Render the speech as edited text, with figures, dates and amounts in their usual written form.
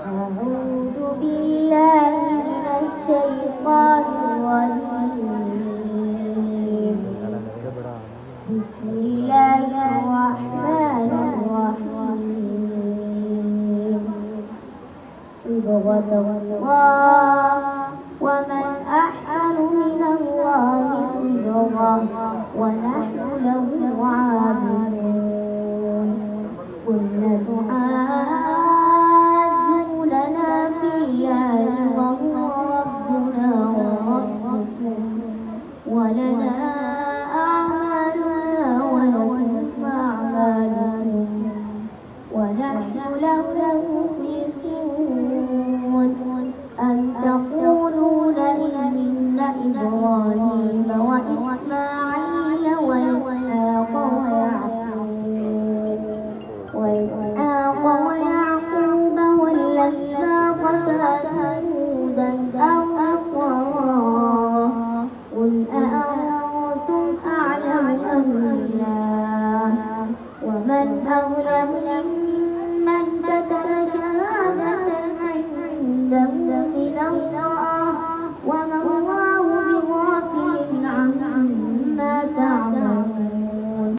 أعوذ بالله من الشيطان الرجيم. بسم الله الرحمن الرحيم. صبغة الله ومن أحسن من الله صبغة ونحن له عابدون. قل تحاجوننا في الله وهو ربنا وربكم ولنا أعمالنا ولكم أعمالكم ونحن له مخلصون. أم تقولون إن إبراهيم وإسماعيل وإسحاق ويعقوب والأسباط كانوا هودا أو نصارى قل أأنتم أعلم أم الله ومن أظلم ممن كتم شهادة عنده من الله